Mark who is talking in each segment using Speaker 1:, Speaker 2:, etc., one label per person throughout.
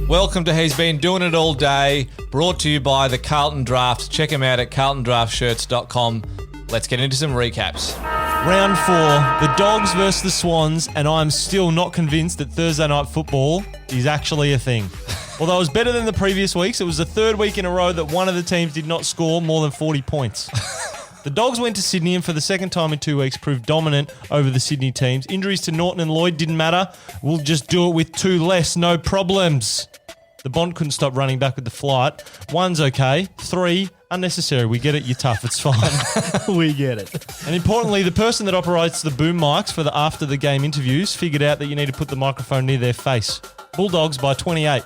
Speaker 1: Welcome to He's Been Doing It All Day, brought to you by the Carlton Draft. Check him out at carltondraftshirts.com. Let's get into some recaps.
Speaker 2: Round 4, the Dogs versus the Swans, and I'm still not convinced that Thursday night football is actually a thing. Although it was better than the previous weeks, it was the third week in a row that one of the teams did not score more than 40 points. The Dogs went to Sydney and for the second time in 2 weeks proved dominant over the Sydney teams. Injuries to Norton and Lloyd didn't matter. We'll just do it with 2 less, no problems. The Bond couldn't stop running back with the flight. 1's okay. 3, unnecessary. We get it, you're tough, it's fine.
Speaker 3: We get it.
Speaker 2: And importantly, the person that operates the boom mics for the after the game interviews figured out that you need to put the microphone near their face. Bulldogs by 28.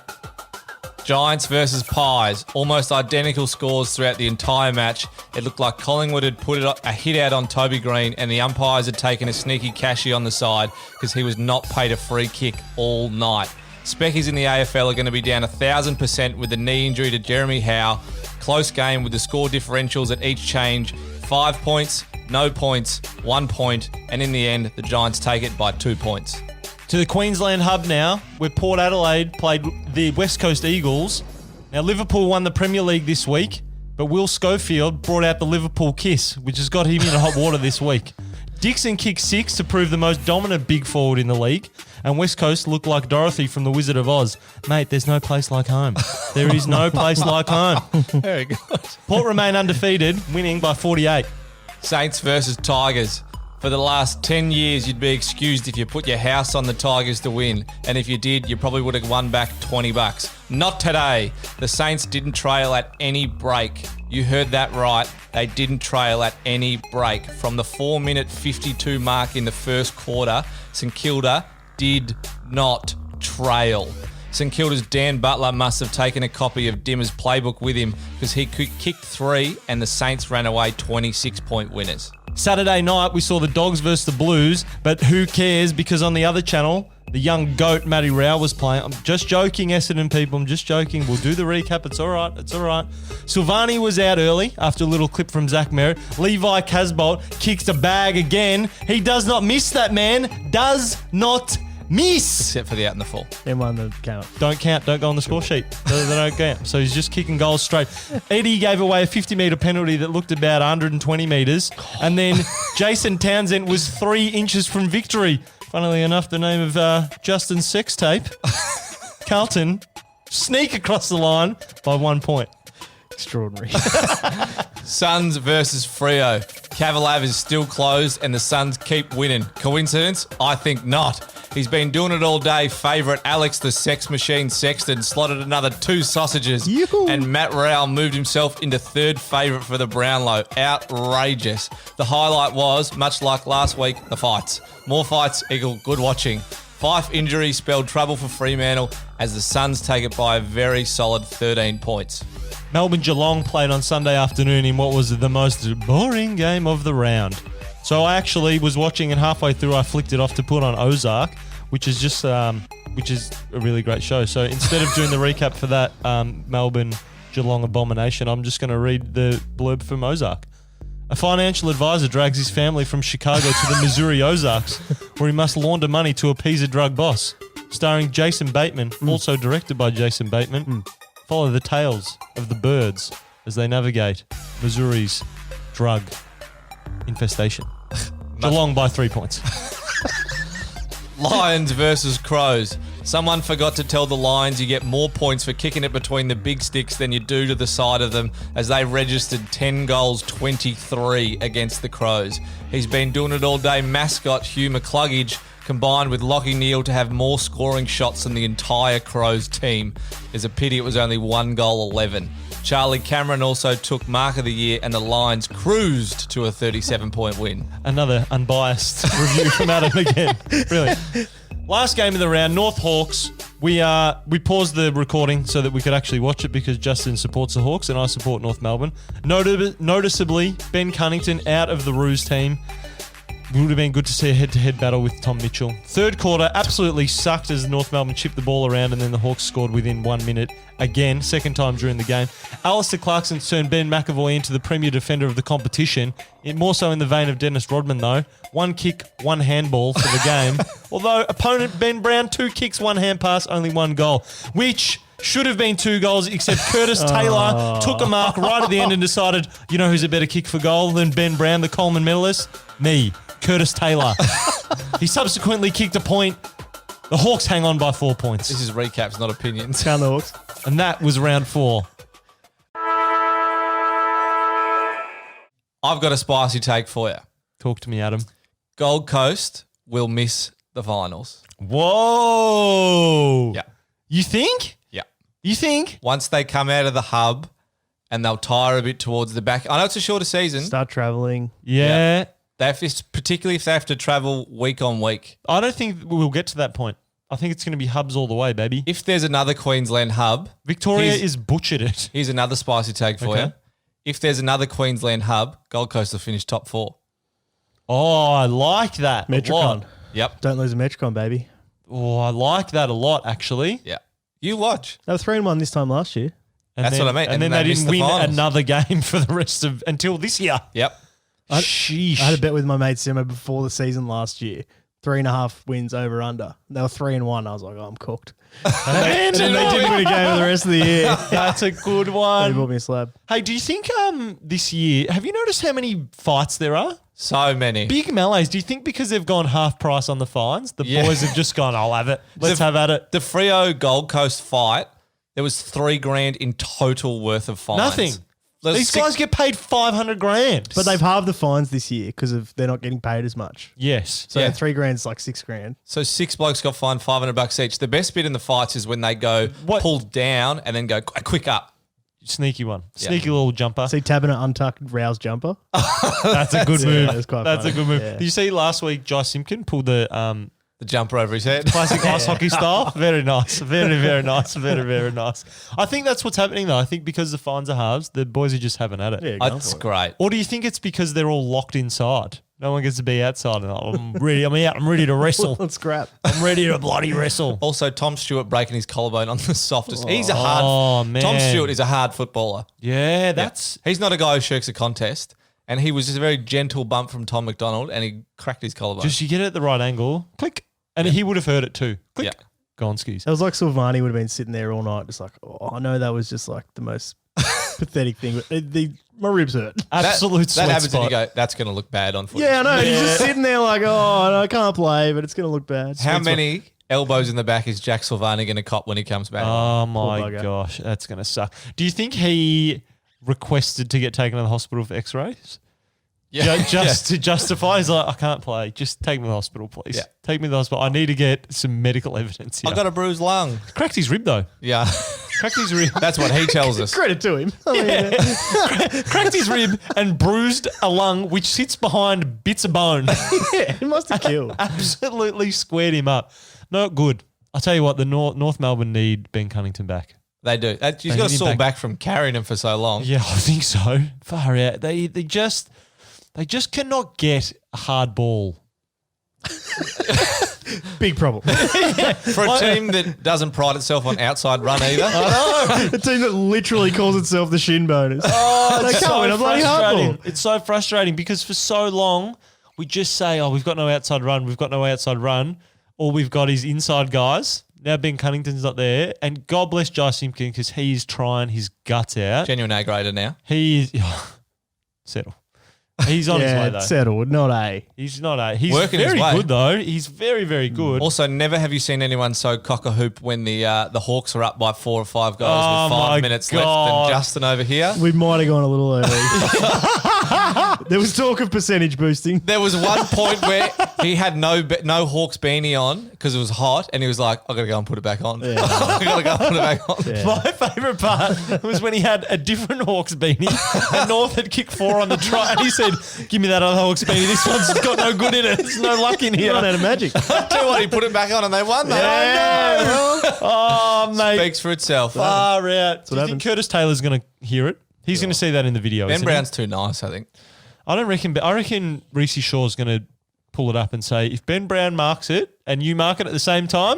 Speaker 1: Giants versus Pies. Almost identical scores throughout the entire match. It looked like Collingwood had put a hit out on Toby Green and the umpires had taken a sneaky cashy on the side because he was not paid a free kick all night. Speckies in the AFL are going to be down 1,000% with the knee injury to Jeremy Howe. Close game with the score differentials at each change. 5 points, no points, 1 point, and in the end, the Giants take it by 2 points.
Speaker 2: To the Queensland hub now, where Port Adelaide played the West Coast Eagles. Now, Liverpool won the Premier League this week, but Will Schofield brought out the Liverpool kiss, which has got him in hot water this week. Dixon kicked 6 to prove the most dominant big forward in the league, and West Coast looked like Dorothy from The Wizard of Oz. Mate, there's no place like home. There is no place like home.
Speaker 1: Very good.
Speaker 2: Port remain undefeated, winning by 48.
Speaker 1: Saints versus Tigers. For the last 10 years, you'd be excused if you put your house on the Tigers to win. And if you did, you probably would have won back $20. Not today. The Saints didn't trail at any break. You heard that right. They didn't trail at any break. From the 4-minute 52 mark in the first quarter, St Kilda did not trail. St Kilda's Dan Butler must have taken a copy of Dimmer's playbook with him because he kicked 3 and the Saints ran away 26-point winners.
Speaker 2: Saturday night, we saw the Dogs versus the Blues, but who cares because on the other channel, the young GOAT, Matty Rowell, was playing. I'm just joking, Essendon people. I'm just joking. We'll do the recap. It's all right. It's all right. Silvani was out early after a little clip from Zach Merritt. Levi Casbolt kicks a bag again. He does not miss, that man. Does not miss.
Speaker 1: Except for the out in the fall.
Speaker 3: Them on the count.
Speaker 2: Don't count. Don't go on the score sheet. They don't count. So he's just kicking goals straight. Eddie gave away a 50-metre penalty that looked about 120 metres. And then Jason Townsend was 3 inches from victory. Funnily enough, the name of Justin's sex tape. Carlton sneak across the line by 1 point.
Speaker 3: Extraordinary.
Speaker 1: Suns versus Freo. Cavalav is still closed and the Suns keep winning. Coincidence? I think not. He's been doing it all day. Favourite Alex the Sex Machine Sexton slotted another 2 sausages.
Speaker 3: Yoo-hoo.
Speaker 1: And Matt Rowell moved himself into third favourite for the Brownlow. Outrageous. The highlight was, much like last week, the fights. More fights equal good watching. Fife injury spelled trouble for Fremantle as the Suns take it by a very solid 13 points.
Speaker 2: Melbourne Geelong played on Sunday afternoon in what was the most boring game of the round. So I actually was watching and halfway through I flicked it off to put on Ozark, which is just which is a really great show. So instead of doing the recap for that Melbourne Geelong abomination, I'm just going to read the blurb from Ozark. A financial advisor drags his family from Chicago to the Missouri Ozarks, where he must launder money to appease a drug boss. Starring Jason Bateman, also directed by Jason Bateman. Follow the tales of the birds as they navigate Missouri's drug infestation. Geelong by 3 points.
Speaker 1: Lions versus Crows. Someone forgot to tell the Lions you get more points for kicking it between the big sticks than you do to the side of them, as they registered 10 goals, 23 against the Crows. He's been doing it all day. Mascot Hugh McCluggage combined with Lockie Neal to have more scoring shots than the entire Crows team. It's a pity it was only 1 goal 11. Charlie Cameron also took Mark of the Year and the Lions cruised to a 37-point win.
Speaker 2: Another unbiased review from Adam again. Brilliant. Last game of the round, North Hawks. We paused the recording so that we could actually watch it because Justin supports the Hawks and I support North Melbourne. Noticeably, Ben Cunnington out of the Roos team. would have been good to see a head-to-head battle with Tom Mitchell. Third quarter absolutely sucked as North Melbourne chipped the ball around and then the Hawks scored within 1 minute. Again, second time during the game. Alistair Clarkson turned Ben McAvoy into the premier defender of the competition. More so in the vein of Dennis Rodman, though. 1 kick, 1 handball for the game. Although opponent Ben Brown, 2 kicks, 1 hand pass, only 1 goal. Which should have been 2 goals, except Curtis Taylor took a mark right at the end and decided, you know who's a better kick for goal than Ben Brown, the Coleman medalist? Me, Curtis Taylor. He subsequently kicked a point. The Hawks hang on by 4 points.
Speaker 1: This is recaps, not opinions.
Speaker 3: Count the Hawks.
Speaker 2: And that was round 4.
Speaker 1: I've got a spicy take for you.
Speaker 2: Talk to me, Adam.
Speaker 1: Gold Coast will miss the finals.
Speaker 2: Whoa.
Speaker 1: Yeah.
Speaker 2: You think?
Speaker 1: Yeah.
Speaker 2: You think?
Speaker 1: Once they come out of the hub and they'll tire a bit towards the back. I know it's a shorter season.
Speaker 3: Start travelling.
Speaker 2: Yeah.
Speaker 1: They have to, particularly if they have to travel week on week.
Speaker 2: I don't think we'll get to that point. I think it's going to be hubs all the way, baby.
Speaker 1: If there's another Queensland hub.
Speaker 2: Victoria is butchered it.
Speaker 1: Here's another spicy take for you. If there's another Queensland hub, Gold Coast will finish top 4.
Speaker 2: Oh, I like that a
Speaker 3: Metricon.
Speaker 2: lot.
Speaker 1: Yep.
Speaker 3: Don't lose a Metricon, baby.
Speaker 2: Oh, I like that a lot, actually.
Speaker 1: Yeah. You watch.
Speaker 3: They were 3-1 this time last year.
Speaker 2: And
Speaker 1: That's
Speaker 2: then,
Speaker 1: what I mean.
Speaker 2: And then
Speaker 1: they
Speaker 2: they
Speaker 1: missed
Speaker 2: didn't
Speaker 1: the
Speaker 2: win
Speaker 1: finals.
Speaker 2: another game for the rest of until this year.
Speaker 1: Yep.
Speaker 2: Sheesh.
Speaker 3: I had a bet with my mate Simo before the season last year. 3.5 wins over under. They were 3-1. I was like, oh, I'm cooked. And then they didn't win a game for the rest of the year.
Speaker 2: That's a good
Speaker 3: They
Speaker 2: one.
Speaker 3: bought me a slab.
Speaker 2: Hey, do you think this year, have you noticed how many fights there are?
Speaker 1: So many.
Speaker 2: Big melees. Do you think because they've gone half price on the fines, the boys have just gone, I'll have it. Let's have at it.
Speaker 1: The Freo Gold Coast fight, there was $3,000 in total worth of fines.
Speaker 2: Nothing.
Speaker 1: There's
Speaker 2: These guys get paid $500,000.
Speaker 3: But they've halved the fines this year because they're not getting paid as much.
Speaker 2: Yes.
Speaker 3: So
Speaker 1: Yeah.
Speaker 3: $3,000 is like $6,000.
Speaker 1: So 6 blokes got fined $500 each. The best bit in the fights is when they go pull down and then go quick up.
Speaker 2: Sneaky one. Sneaky little jumper.
Speaker 3: See Tabiner untucked Rouse jumper.
Speaker 2: That's a good
Speaker 3: Yeah,
Speaker 2: move.
Speaker 3: that's quite
Speaker 2: That's
Speaker 3: funny.
Speaker 2: a good move.
Speaker 3: Yeah.
Speaker 2: Did you see last week Jai Simpkin pulled the
Speaker 1: The jumper over his head.
Speaker 2: classic ice hockey style? Very nice. Very, very nice. Very, very nice. I think that's what's happening though. I think because the fines are halves, the boys are just having at it.
Speaker 3: Yeah, go
Speaker 1: That's
Speaker 3: for it.
Speaker 1: great.
Speaker 2: Or do you think it's because they're all locked inside? No one gets to be outside. And I'm ready. I'm out. I'm ready to wrestle.
Speaker 3: Let's scrap.
Speaker 2: I'm ready to bloody wrestle.
Speaker 1: Also, Tom Stewart breaking his collarbone on the softest. He's a hard.
Speaker 2: Oh, man.
Speaker 1: Tom Stewart is a hard footballer.
Speaker 2: Yeah, that's
Speaker 1: He's not a guy who shirks a contest. And he was just a very gentle bump from Tom McDonald, and he cracked his collarbone.
Speaker 2: just you get it at the right angle. Click. And he would have heard it too. Click.
Speaker 1: Yeah.
Speaker 2: Gonskis.
Speaker 3: It was like Silvani would have been sitting there all night, just like, oh, I know that was just like the most pathetic thing. But my ribs hurt.
Speaker 2: Absolute
Speaker 1: that
Speaker 2: sweet
Speaker 1: happens
Speaker 2: spot.
Speaker 1: and you go, that's going to look bad on footage.
Speaker 3: Yeah, I know. He's just sitting there like, oh, no, I can't play, but it's going to look bad.
Speaker 1: How many elbows in the back is Jack Silvani going to cop when he comes back?
Speaker 2: Oh my
Speaker 3: bugger.
Speaker 2: gosh, that's going to suck. Do you think he requested to get taken to the hospital for x-rays?
Speaker 1: yeah.
Speaker 2: Just to justify, he's like, I can't play. Just take me to the hospital, please.
Speaker 1: Yeah.
Speaker 2: Take me to the hospital. I need to get some medical evidence here.
Speaker 1: I got a bruised lung.
Speaker 2: Cracked his rib though.
Speaker 1: Yeah.
Speaker 2: Cracked his rib.
Speaker 1: That's what he tells us.
Speaker 3: Credit to him. I mean,
Speaker 2: Cracked his rib and bruised a lung which sits behind bits of bone.
Speaker 3: yeah, he must have killed.
Speaker 2: Absolutely squared him up. Not good. I'll tell you what, the North Melbourne need Ben Cunnington back.
Speaker 1: They do. He's
Speaker 2: They
Speaker 1: got a
Speaker 2: need him
Speaker 1: sore
Speaker 2: back.
Speaker 1: back from carrying him for so long.
Speaker 2: Yeah, I think so. Far out. They just cannot get a hard ball.
Speaker 3: Big problem.
Speaker 1: For a team that doesn't pride itself on outside run either.
Speaker 3: A team that literally calls itself the shin boners.
Speaker 2: Oh,
Speaker 3: They
Speaker 2: it's
Speaker 3: can't win a bloody
Speaker 2: frustrating.
Speaker 3: hardball.
Speaker 2: It's so frustrating because for so long we just say, oh, we've got no outside run, we've got no outside run. All we've got is inside guys. Now Ben Cunnington's not there. And God bless Jai Simpkin because he's trying his guts out.
Speaker 1: Genuine A grader now.
Speaker 2: He is... settle. He's on his way, though.
Speaker 3: Settled, not A.
Speaker 2: He's not a... He's
Speaker 1: Working his
Speaker 2: very
Speaker 1: way.
Speaker 2: good, though. He's very, very good.
Speaker 1: Also, never have you seen anyone so cock a hoop when the Hawks are up by 4 or 5 goals
Speaker 2: Oh
Speaker 1: with 5
Speaker 2: my
Speaker 1: minutes
Speaker 2: God.
Speaker 1: left than Justin over here.
Speaker 3: We might have gone a little early. There was talk of percentage boosting.
Speaker 1: There was one point where he had no Hawks beanie on because it was hot, and he was like, "I got to go and put it back on. I got to go and put it back on."
Speaker 3: Yeah.
Speaker 2: My favourite part was when he had a different Hawks beanie and North had kicked 4 on the try and he said, give me that other Hawks beanie. This one's got no good in it. There's no luck in here.
Speaker 3: Run out of magic.
Speaker 1: Tell you what, he put it back on and they won that.
Speaker 3: Yeah.
Speaker 2: Oh, mate.
Speaker 1: Speaks for itself.
Speaker 2: Far out. Do you think
Speaker 3: happens.
Speaker 2: Curtis Taylor's going to hear it? He's going to see that in the video.
Speaker 1: Ben
Speaker 2: isn't
Speaker 1: Brown's too nice, I think.
Speaker 2: he? I reckon Reece Shaw's going to pull it up and say, if Ben Brown marks it and you mark it at the same time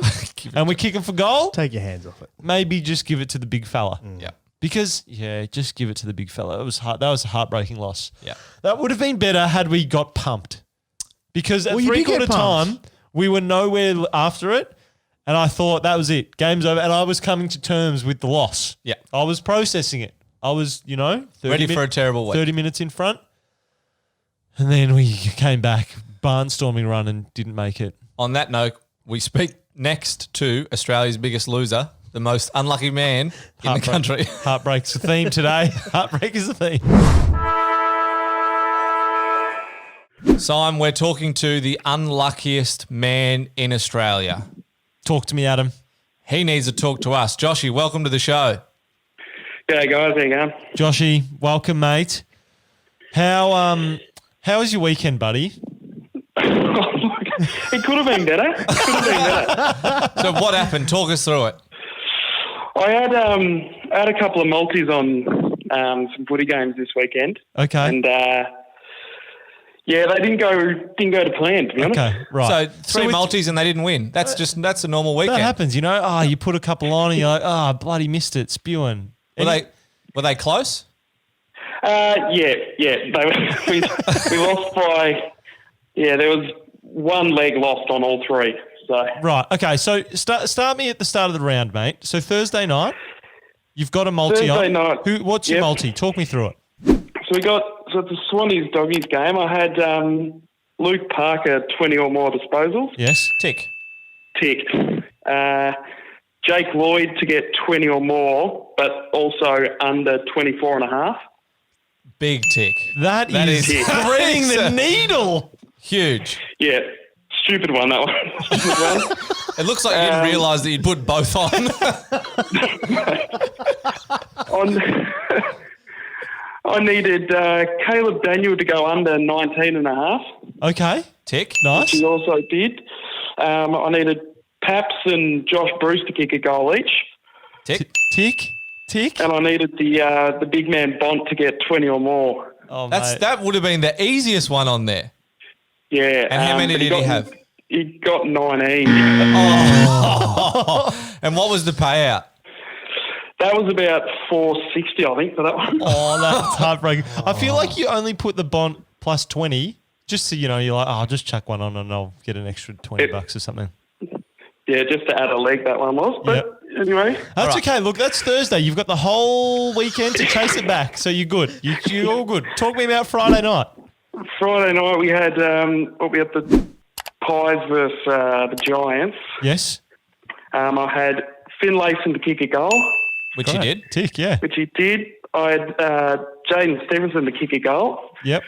Speaker 2: and we're kicking for goal,
Speaker 3: Take your hands off it.
Speaker 2: maybe just give it to the big fella.
Speaker 1: Yeah.
Speaker 2: Because, just give it to the big fella. That was a heartbreaking loss.
Speaker 1: Yeah.
Speaker 2: That would have been better had we got pumped. Because at
Speaker 3: Well, you did
Speaker 2: three-quarter
Speaker 3: get pumped.
Speaker 2: time, we were nowhere after it, and I thought that was it. Game's over, and I was coming to terms with the loss.
Speaker 1: Yeah.
Speaker 2: I was processing it. I was, 30
Speaker 1: Ready for a terrible week.
Speaker 2: 30 minutes in front. And then we came back, barnstorming run, and didn't make it.
Speaker 1: On that note, we speak next to Australia's biggest loser, the most unlucky man in the
Speaker 2: Heartbreak.
Speaker 1: country.
Speaker 2: Heartbreak's the theme today. Heartbreak is the theme.
Speaker 1: Simon, we're talking to the unluckiest man in Australia.
Speaker 2: Talk to me, Adam.
Speaker 1: He needs to talk to us. Joshy, welcome to the show.
Speaker 4: G'day guys, how you going?
Speaker 2: Joshy, welcome, mate. How was your weekend, buddy?
Speaker 4: It could have been better.
Speaker 1: So what happened? Talk us through it.
Speaker 4: I had a couple of multis on some footy games this weekend,
Speaker 2: Okay.
Speaker 4: and they didn't go to plan, to be honest.
Speaker 2: Okay, right.
Speaker 1: So three
Speaker 2: with-
Speaker 1: multis and they didn't win. That's a normal weekend.
Speaker 2: That happens, you put a couple on and you're like, bloody missed it, spewing.
Speaker 1: Were they close?
Speaker 4: Yeah. They we lost by there was one leg lost on all three. So
Speaker 2: Right, okay, so start me at the start of the round, mate. So Thursday night, you've got a multi
Speaker 4: Thursday
Speaker 2: on.
Speaker 4: night.
Speaker 2: What's your
Speaker 4: Yep.
Speaker 2: multi? Talk me through it.
Speaker 4: So it's the Swannies Doggies game. I had Luke Parker 20 or more disposals.
Speaker 2: Yes.
Speaker 1: Tick.
Speaker 4: Tick. Jake Lloyd to get 20 or more, but also under 24 and a half.
Speaker 1: Big tick.
Speaker 2: That
Speaker 1: That
Speaker 2: is
Speaker 1: is-
Speaker 2: threading the needle.
Speaker 1: Huge.
Speaker 4: Yeah, stupid one, that one. Stupid one.
Speaker 1: It looks like you didn't realise that you'd put both on.
Speaker 4: I needed Caleb Daniel to go under 19 and a half.
Speaker 2: Okay,
Speaker 1: Tick.
Speaker 2: nice.
Speaker 4: He also did. I needed Paps and Josh Bruce to kick a goal each.
Speaker 1: Tick.
Speaker 2: Tick.
Speaker 4: And I needed the big man Bont to get 20 or more.
Speaker 2: Oh, mate.
Speaker 1: That would have been the easiest one on there.
Speaker 4: Yeah.
Speaker 1: And how many
Speaker 4: but
Speaker 1: did he have?
Speaker 4: He got 19.
Speaker 1: And what was the payout?
Speaker 4: That was about 460, I think, for that one.
Speaker 2: Oh, that's heartbreaking. I feel like you only put the bond plus 20 just so, you're like, I'll just chuck one on and I'll get an extra $20 or something.
Speaker 4: Yeah, just to add a leg, that one was. But anyway.
Speaker 2: That's
Speaker 1: right.
Speaker 2: okay. Look, that's Thursday. You've got the whole weekend to chase it back. So you're good. You're all good. Talk me about Friday night.
Speaker 4: Friday night we had the Pies versus the Giants.
Speaker 2: Yes.
Speaker 4: I had Finlayson to kick a goal,
Speaker 1: Which you did.
Speaker 2: Tick, yeah.
Speaker 4: which he did. I had Jaden Stevenson to kick a goal.
Speaker 2: Yep.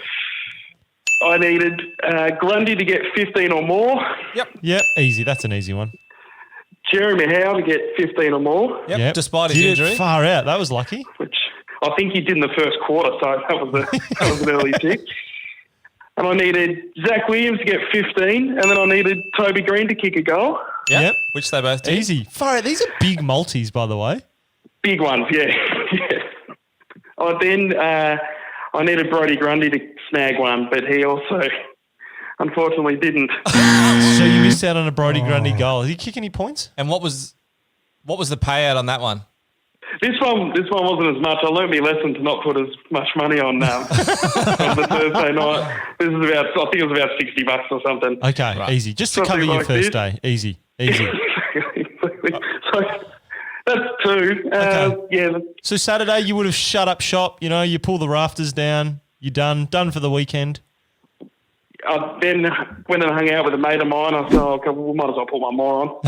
Speaker 4: I needed Grundy to get 15 or more.
Speaker 2: Yep. Easy. That's an easy one.
Speaker 4: Jeremy Howe to get 15 or more,
Speaker 1: Yep. Despite his
Speaker 2: Did it
Speaker 1: injury.
Speaker 2: far out. That was lucky.
Speaker 4: which I think he did in the first quarter, so that was an early tick. And I needed Zach Williams to get 15, and then I needed Toby Green to kick a goal.
Speaker 2: Yep.
Speaker 1: Which they both did.
Speaker 2: Easy. Far out. These are big multis, by the way.
Speaker 4: Big ones, yeah. I needed Brodie Grundy to snag one, but he also unfortunately didn't.
Speaker 2: So you missed out on a Brodie Grundy goal. Did he kick any points?
Speaker 1: And what was the payout on that one?
Speaker 4: This one wasn't as much. I learned my lesson to not put as much money on on the Thursday night. I think it was about $60 or something.
Speaker 2: Okay,
Speaker 1: Right.
Speaker 2: easy. Just to
Speaker 4: Something
Speaker 2: cover your
Speaker 4: like
Speaker 2: first
Speaker 4: this.
Speaker 2: day. Easy.
Speaker 4: So that's two.
Speaker 2: Okay.
Speaker 4: Yeah,
Speaker 2: So Saturday you would have shut up shop. You pull the rafters down. You're done for the weekend.
Speaker 4: I then went and hung out with a mate of mine. I thought, okay, we might as well put one more on.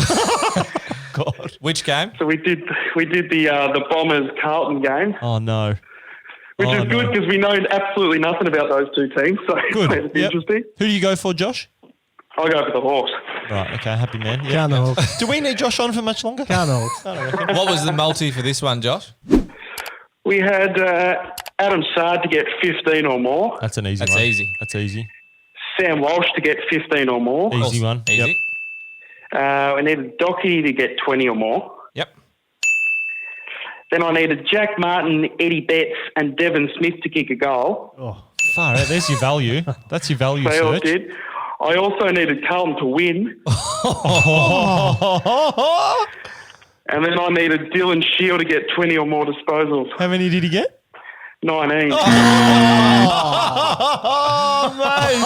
Speaker 2: God.
Speaker 1: Which game?
Speaker 4: So we did the Bombers Carlton game,
Speaker 2: Oh no.
Speaker 4: which
Speaker 2: Oh,
Speaker 4: is good
Speaker 2: no.
Speaker 4: because we know absolutely nothing about those two teams. So
Speaker 2: Good.
Speaker 4: it's
Speaker 2: Yep.
Speaker 4: interesting.
Speaker 2: Who do you go for, Josh?
Speaker 4: I'll go for the Hawks.
Speaker 2: Right. Okay. Happy man. Yeah.
Speaker 3: Count the Hawks.
Speaker 2: Do we need Josh on for much longer?
Speaker 3: Count the Hawks.
Speaker 1: What was the multi for this one, Josh?
Speaker 4: We had Adam Sard to get 15 or more.
Speaker 2: That's an easy
Speaker 1: That's
Speaker 2: one.
Speaker 1: easy.
Speaker 2: That's easy.
Speaker 4: Sam Walsh to get 15 or more.
Speaker 2: Easy one.
Speaker 1: Easy.
Speaker 2: Yep.
Speaker 4: We needed Docky to get 20 or more.
Speaker 1: Yep.
Speaker 4: Then I needed Jack Martin, Eddie Betts, and Devon Smith to kick a goal.
Speaker 3: Oh,
Speaker 2: Far out. There's your value. That's your value
Speaker 4: They all
Speaker 2: search.
Speaker 4: did. I also needed Carlton to win. And then I needed Dylan Shield to get 20 or more disposals.
Speaker 2: How many did he get?
Speaker 4: 19.
Speaker 2: Oh, mate.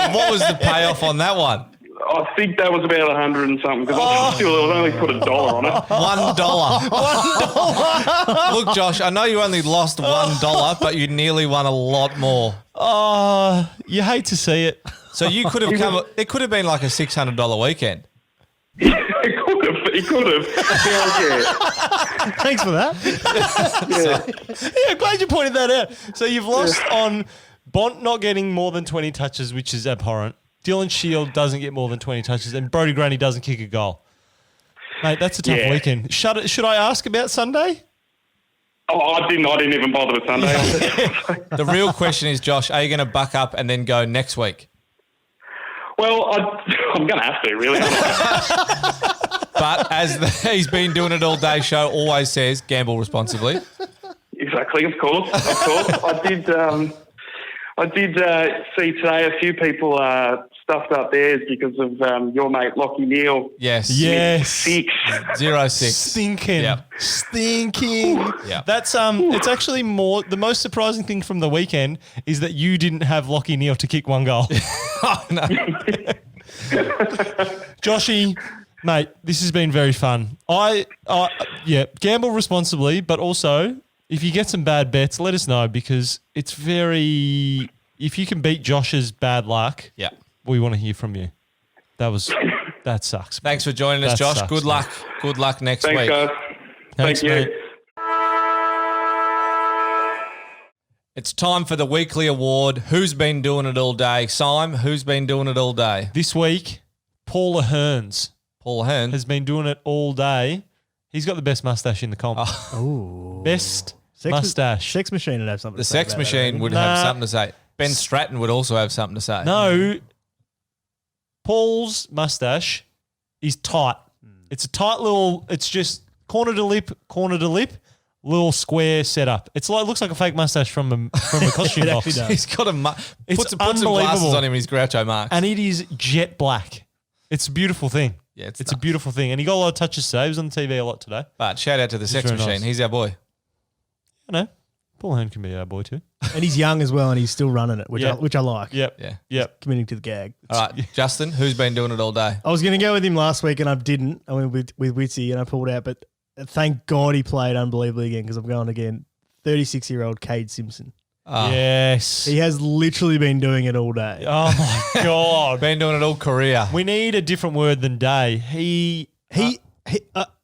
Speaker 1: And what was the payoff on that one?
Speaker 4: I think that was about 100 and something because I still only put $1 on it.
Speaker 1: $1. Look, Josh, I know you only lost $1, but you nearly won a lot more.
Speaker 2: Oh, you hate to see it.
Speaker 1: So you could have come. It could have been like a $600 weekend.
Speaker 4: He could have. Yeah.
Speaker 3: Thanks for that.
Speaker 2: Yeah, glad you pointed that out. So you've lost on Bont not getting more than 20 touches, which is abhorrent. Dylan Shield doesn't get more than 20 touches, and Brodie Grundy doesn't kick a goal. Mate, that's a tough weekend. Should I ask about Sunday?
Speaker 4: Oh, I didn't even bother with Sunday.
Speaker 1: The real question is, Josh, are you going to buck up and then go next week?
Speaker 4: Well, I'm going to have to, really.
Speaker 1: But as He's Been Doing It All Day show always says, gamble responsibly.
Speaker 4: Exactly, of course. I did see today a few people stuffed up theirs because of your mate Lockie Neal.
Speaker 1: Yes.
Speaker 4: 6.
Speaker 1: 0-6.
Speaker 2: Stinking.
Speaker 1: Yep.
Speaker 2: Stinking.
Speaker 1: Yep.
Speaker 2: That's it's actually more the most surprising thing from the weekend is that you didn't have Lockie Neal to kick one goal.
Speaker 1: Oh, no.
Speaker 2: Joshy, mate, this has been very fun. Gamble responsibly, but also if you get some bad bets, let us know because it's very. If you can beat Josh's bad luck,
Speaker 1: Yeah.
Speaker 2: we want to hear from you. That sucks.
Speaker 1: Thanks for joining us,
Speaker 2: That
Speaker 1: Josh.
Speaker 2: sucks,
Speaker 1: Good luck. Good luck next
Speaker 4: Thanks,
Speaker 1: week.
Speaker 4: guys.
Speaker 2: Thanks,
Speaker 4: Thank you.
Speaker 2: mate.
Speaker 1: It's time for the weekly award. Who's been doing it all day? Sime, who's been doing it all day?
Speaker 2: This week, Paul Ahearns
Speaker 1: Paul Hearn.
Speaker 2: has been doing it all day. He's got the best mustache in the comp.
Speaker 3: Ooh.
Speaker 2: Best
Speaker 3: Sex
Speaker 2: mustache.
Speaker 3: Sex Machine would have something
Speaker 1: The
Speaker 3: to say
Speaker 1: Sex
Speaker 3: about
Speaker 1: Machine
Speaker 3: that,
Speaker 1: would
Speaker 2: Nah.
Speaker 1: have something to say. Ben Stratton would also have something to say.
Speaker 2: No, Paul's mustache is tight. It's a tight little. It's just corner to lip, little square setup. It looks like a fake mustache from a costume
Speaker 3: It
Speaker 2: box,
Speaker 3: actually does.
Speaker 1: He's got a
Speaker 2: It's
Speaker 1: put some glasses
Speaker 2: unbelievable.
Speaker 1: on him. He's Groucho Marx.
Speaker 2: and it is jet black. It's a beautiful thing.
Speaker 1: Yeah, it's
Speaker 2: a
Speaker 1: nuts.
Speaker 2: beautiful thing, and he got a lot of touches today. He was on the TV a lot today.
Speaker 1: But shout out to the Sex
Speaker 2: very
Speaker 1: Machine.
Speaker 2: nice.
Speaker 1: He's our boy.
Speaker 2: I know. Paul Hearn can be our boy too.
Speaker 3: And he's young as well, and he's still running it, which
Speaker 2: Yeah.
Speaker 3: I like.
Speaker 2: Yep.
Speaker 1: Yeah.
Speaker 2: Yep.
Speaker 3: Committing to the gag.
Speaker 1: All right, Justin, who's been doing it all day?
Speaker 3: I was going to go with him last week, and I didn't. I went with Witsy, and I pulled out. But thank God he played unbelievably again because I'm going again. 36-year-old Cade Simpson.
Speaker 2: Yes.
Speaker 3: He has literally been doing it all day.
Speaker 2: Oh my God.
Speaker 1: Been doing it all career.
Speaker 2: We need a different word than day.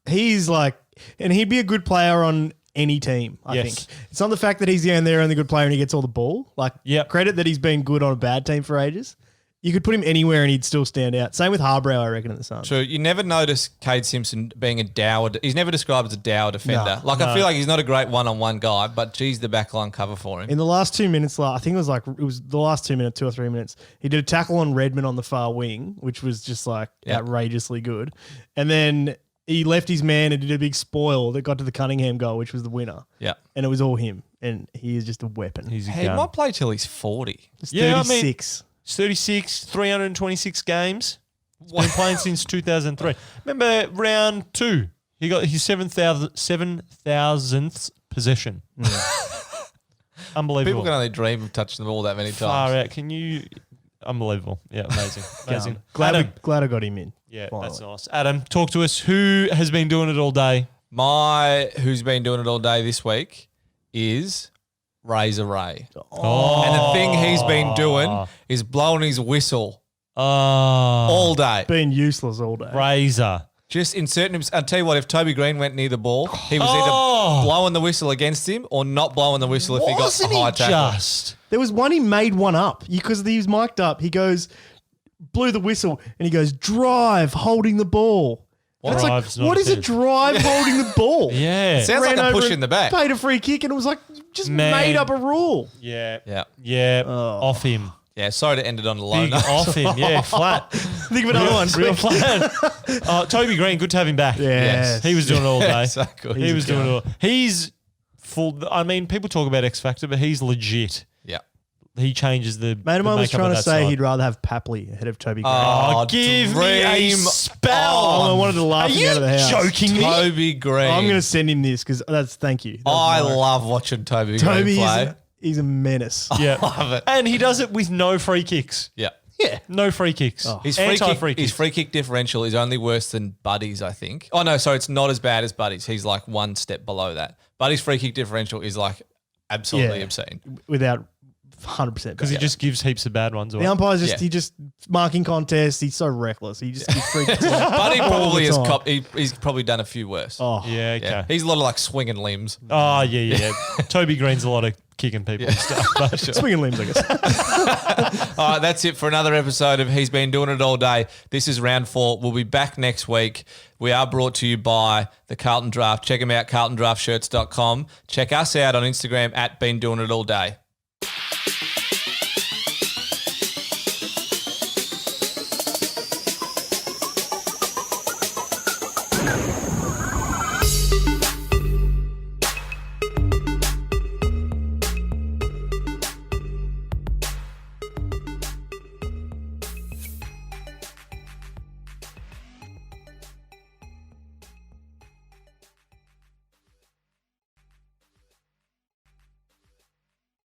Speaker 3: He's like, and he'd be a good player on any team, I
Speaker 2: Yes.
Speaker 3: think. It's not the fact that he's the only good player and he gets all the ball. Like,
Speaker 2: Yep.
Speaker 3: credit that he's been good on a bad team for ages. You could put him anywhere and he'd still stand out. Same with Harbrow, I reckon, at the Suns.
Speaker 1: True. You never notice Cade Simpson being a dour. He's never described as a dour defender. I feel like he's not a great one-on-one guy, but geez, the backline cover for him.
Speaker 3: In the last 2 minutes, I think it was the last 2 minutes, 2 or 3 minutes, he did a tackle on Redmond on the far wing, which was just like outrageously good. And then he left his man and did a big spoil that got to the Cunningham goal, which was the winner.
Speaker 1: Yeah.
Speaker 3: And it was all him. And he is just a weapon.
Speaker 2: He's a
Speaker 1: Hey, he
Speaker 2: gun.
Speaker 1: might play till he's 40.
Speaker 3: He's
Speaker 2: Yeah, I mean-
Speaker 3: 36.
Speaker 2: He's 36, 326 games. He's been playing since 2003. Remember round 2? He got his 7,000th possession. Unbelievable.
Speaker 1: People can only dream of touching the ball that many
Speaker 2: Far
Speaker 1: times.
Speaker 2: out. Can you? Unbelievable. Yeah, amazing. Amazing.
Speaker 3: Glad
Speaker 2: Adam.
Speaker 3: I got him in.
Speaker 2: Yeah,
Speaker 3: finally.
Speaker 2: that's nice. Adam, talk to us. Who has been doing it all day?
Speaker 1: My who's been doing it all day this week is Razor Ray.
Speaker 2: Oh.
Speaker 1: And the thing he's been doing is blowing his whistle all day.
Speaker 3: Been useless all day.
Speaker 2: Razor.
Speaker 1: Just in certain, I'll tell you what, if Toby Green went near the ball, he was
Speaker 2: Oh.
Speaker 1: either blowing the whistle against him or not blowing the whistle if he got
Speaker 2: Wasn't
Speaker 1: a high
Speaker 2: he
Speaker 1: tackle.
Speaker 2: just?
Speaker 3: There was one he made one up because he was mic'd up. He goes, blew the whistle, and he goes, drive, holding the ball. That's like,
Speaker 2: Drive's not
Speaker 3: what
Speaker 2: a
Speaker 3: is a
Speaker 2: thing.
Speaker 3: drive holding the ball?
Speaker 2: Yeah.
Speaker 1: Sounds like
Speaker 3: Ran
Speaker 1: a
Speaker 3: over
Speaker 1: push
Speaker 3: and
Speaker 1: in the back.
Speaker 3: Paid a free kick, and it was like, you just
Speaker 2: Man.
Speaker 3: made up a rule.
Speaker 2: Yeah.
Speaker 1: Yeah.
Speaker 2: Yeah. Off him.
Speaker 1: Yeah, sorry to end it on a low
Speaker 2: Big
Speaker 1: note.
Speaker 2: off him. Yeah, flat.
Speaker 3: Think of another one.
Speaker 2: Real flat. Toby Green, good to have him back.
Speaker 3: Yes.
Speaker 2: He was doing it all day.
Speaker 1: So good.
Speaker 2: He was doing it all. He's full. I mean, people talk about X Factor, but he's legit.
Speaker 1: Yeah.
Speaker 2: he changes the
Speaker 3: Mate of mine was
Speaker 2: makeup
Speaker 3: trying
Speaker 2: of
Speaker 3: to
Speaker 2: that
Speaker 3: say
Speaker 2: side.
Speaker 3: he'd rather have Papley ahead of Toby Green.
Speaker 2: Oh, give me a
Speaker 1: dream
Speaker 2: spell.
Speaker 3: I wanted to laugh
Speaker 2: Are
Speaker 3: him
Speaker 2: you
Speaker 3: out of the house.
Speaker 2: joking me?
Speaker 1: Toby Green.
Speaker 3: I'm going to send him this because thank you.
Speaker 1: I love watching Toby Green
Speaker 3: Toby.
Speaker 1: play.
Speaker 3: He's a menace.
Speaker 2: Yeah.
Speaker 1: Love it.
Speaker 2: And he does it with no free kicks.
Speaker 1: Yeah.
Speaker 2: Yeah, no free kicks.
Speaker 1: His
Speaker 2: Anti-free kicks.
Speaker 1: his free kick differential is only worse than Buddy's, I think. Oh, no, sorry, it's not as bad as Buddy's. He's like one step below that. Buddy's free kick differential is like absolutely obscene.
Speaker 3: Without 100%.
Speaker 2: Because he just gives heaps of bad ones away.
Speaker 3: The umpire's he just marking contests. He's so reckless. He just gives free kicks.
Speaker 1: Buddy probably
Speaker 3: all
Speaker 1: has
Speaker 3: the time.
Speaker 1: he's probably done a few worse.
Speaker 3: Oh,
Speaker 2: Yeah, okay.
Speaker 1: Yeah. He's a lot of like swinging limbs.
Speaker 2: Oh, yeah. Toby Green's a lot of kicking people and stuff. But
Speaker 3: swinging limbs, I guess.
Speaker 1: All right, that's it for another episode of He's Been Doing It All Day. This is round 4. We'll be back next week. We are brought to you by the Carlton Draft. Check them out, carltondraftshirts.com. Check us out on Instagram at Been Doing It All Day.